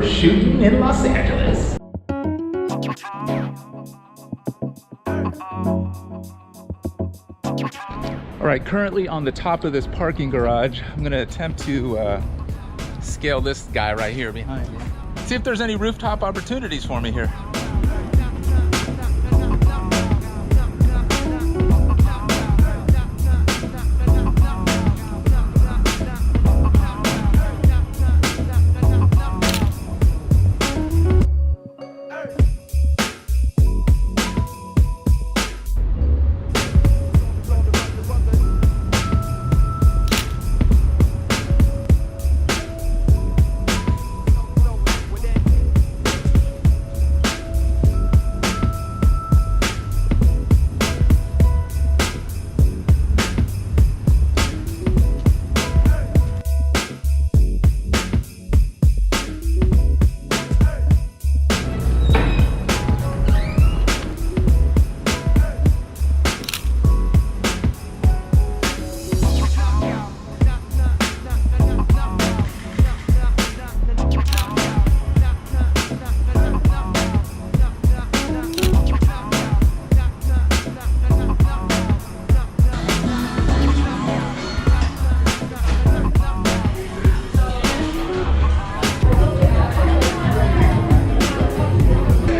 shooting in Los Angeles. All right, currently on the top of this parking garage, I'm gonna attempt to scale this guy right here behind me. See if there's any rooftop opportunities for me here.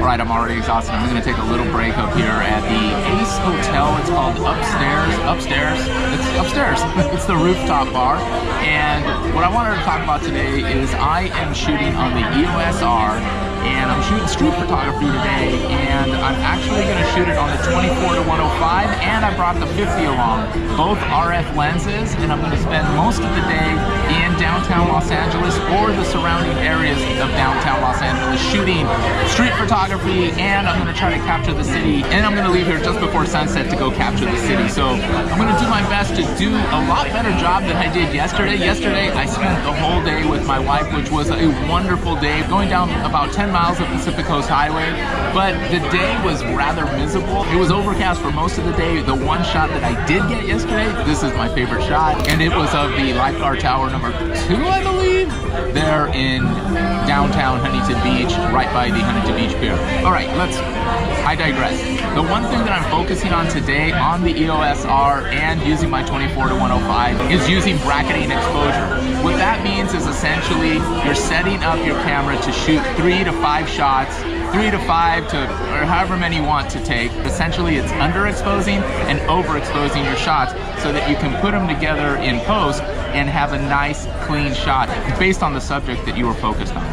Alright, I'm already exhausted. I'm going to take a little break up here at the Ace Hotel. It's called Upstairs. It's upstairs. It's the rooftop bar. And what I wanted to talk about today is I am shooting on the EOS R, and I'm shooting street photography today, and I'm actually going to shoot it on the 24-105, and I brought the 50 along, both RF lenses, and I'm going to spend most of the day in downtown Los Angeles or the surrounding areas of downtown Los Angeles shooting street photography, and I'm going to try to capture the city, and I'm going to leave here just before sunset to go capture the city. So I'm going to do my best to do a lot better job than I did yesterday. Yesterday I spent the whole day with my wife, which was a wonderful day, going down about 10 miles of Pacific Coast Highway, but the day was rather miserable. It was overcast for most of the day. The one shot that I did get yesterday, this is my favorite shot, and it was of the lifeguard tower number 2, I believe, there in downtown Huntington Beach, right by the Huntington Beach Pier. All right, I digress. The one thing that I'm focusing on today on the EOS R and using my 24-105 is using bracketing exposure. What that means is essentially you're setting up your camera to shoot 3 to 5 shots, 3 to 5 to, or however many you want to take. Essentially it's underexposing and overexposing your shots so that you can put them together in post and have a nice clean shot based on the subject that you were focused on.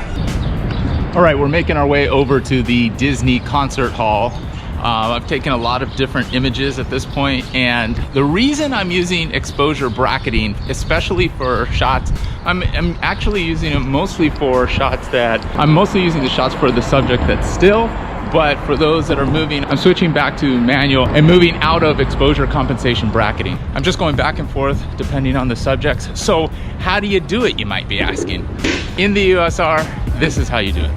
All right, we're making our way over to the Disney concert hall. I've taken a lot of different images at this point, and the reason I'm using exposure bracketing, especially for shots, I'm actually using it mostly for shots that, I'm mostly using the shots for the subject that's still, but for those that are moving, I'm switching back to manual and moving out of exposure compensation bracketing. I'm just going back and forth depending on the subjects. So how do you do it, you might be asking? In the EOS R, this is how you do it.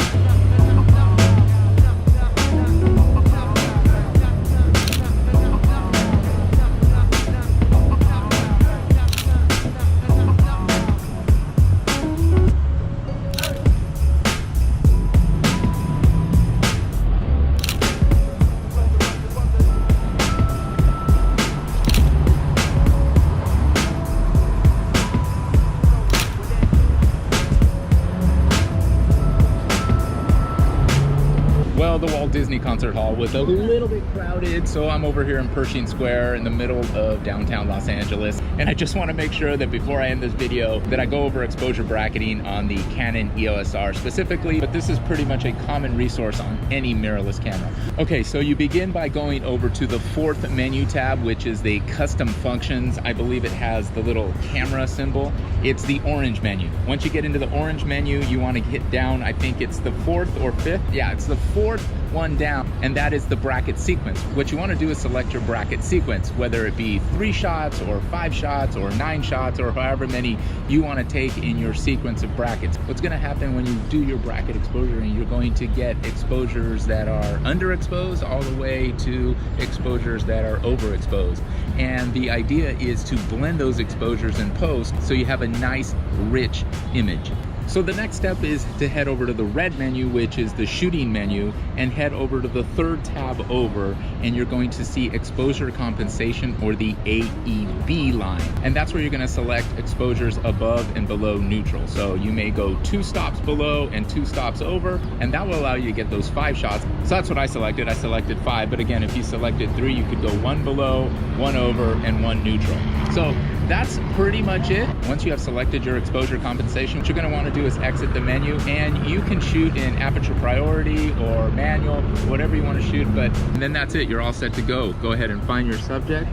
The Walt Disney Concert Hall was a little bit crowded, so I'm over here in Pershing Square in the middle of downtown Los Angeles, and I just want to make sure that before I end this video that I go over exposure bracketing on the Canon EOS R specifically, but this is pretty much a common resource on any mirrorless camera. Okay, so you begin by going over to the 4th menu tab, which is the custom functions. I believe it has the little camera symbol. It's the orange menu. Once you get into the orange menu, you want to hit down, I think it's the 4th or 5th. Yeah, it's the 4th one down, and that is the bracket sequence. What you want to do is select your bracket sequence, whether it be 3 shots or 5 shots or 9 shots or however many you want to take in your sequence of brackets. What's going to happen when you do your bracket exposuring, you're going to get exposures that are underexposed all the way to exposures that are overexposed, and the idea is to blend those exposures in post so you have a nice rich image. So the next step is to head over to the red menu, which is the shooting menu, and head over to the third tab over, and you're going to see exposure compensation, or the AEB line. And that's where you're going to select exposures above and below neutral. So you may go 2 stops below and 2 stops over, and that will allow you to get those 5 shots. So that's what I selected. I selected 5, but again, if you selected 3, you could go 1 below, 1 over, and 1 neutral. So that's pretty much it. Once you have selected your exposure compensation, what you're going to want to do is exit the menu, and you can shoot in aperture priority or manual, whatever you want to shoot, but then that's it. You're all set to go. Go ahead and find your subject,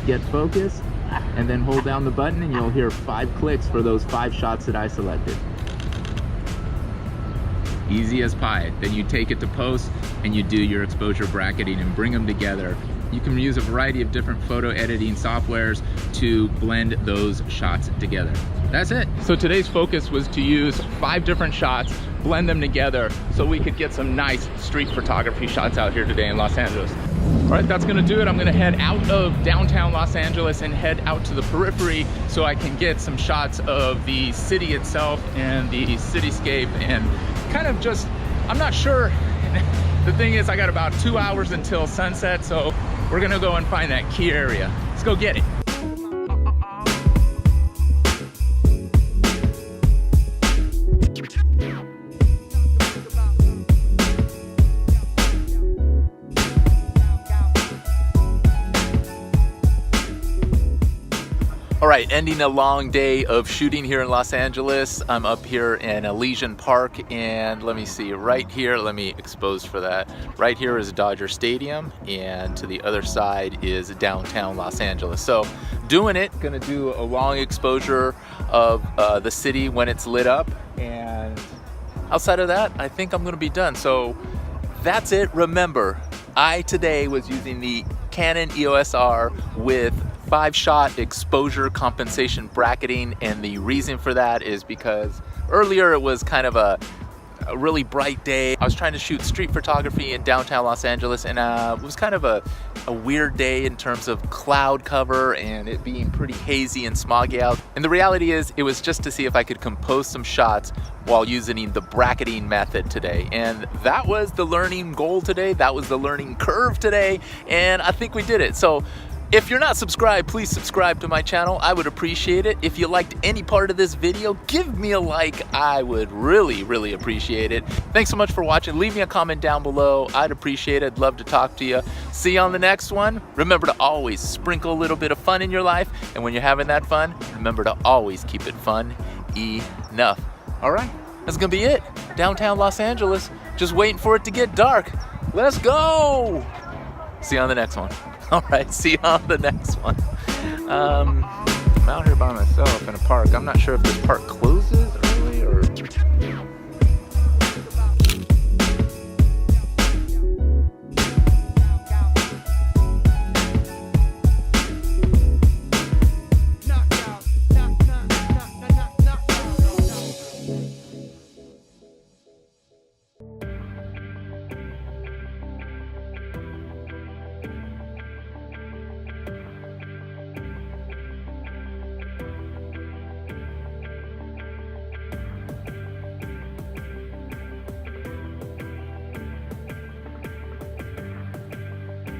get focused, and then hold down the button, and you'll hear 5 clicks for those 5 shots that I selected. Easy as pie. Then you take it to post and you do your exposure bracketing and bring them together. You can use a variety of different photo editing softwares to blend those shots together. That's it. So today's focus was to use 5 different shots, blend them together so we could get some nice street photography shots out here today in Los Angeles. All right, that's gonna do it. I'm gonna head out of downtown Los Angeles and head out to the periphery so I can get some shots of the city itself and the cityscape, and kind of just, I'm not sure. The thing is, I got about 2 hours until sunset, so we're gonna go and find that key area. Let's go get it. All right, ending a long day of shooting here in Los Angeles. I'm up here in Elysian Park, and let me see, right here, let me expose for that. Right here is Dodger Stadium, and to the other side is downtown Los Angeles. So doing it, gonna do a long exposure of the city when it's lit up, and outside of that, I think I'm gonna be done. So that's it. Remember, I today was using the Canon EOS R with 5-shot exposure compensation bracketing, and the reason for that is because earlier it was kind of a really bright day. I was trying to shoot street photography in downtown Los Angeles, and it was kind of a weird day in terms of cloud cover and it being pretty hazy and smoggy out. And the reality is, it was just to see if I could compose some shots while using the bracketing method today. And that was the learning goal today. That was the learning curve today, and I think we did it. So if you're not subscribed, please subscribe to my channel. I would appreciate it. If you liked any part of this video, give me a like. I would really, really appreciate it. Thanks so much for watching. Leave me a comment down below. I'd appreciate it. I'd love to talk to you. See you on the next one. Remember to always sprinkle a little bit of fun in your life. And when you're having that fun, remember to always keep it fun enough. All right, that's gonna be it. Downtown Los Angeles, just waiting for it to get dark. Let's go. See you on the next one. All right, see you on the next one. I'm out here by myself in a park. I'm not sure if this park closes or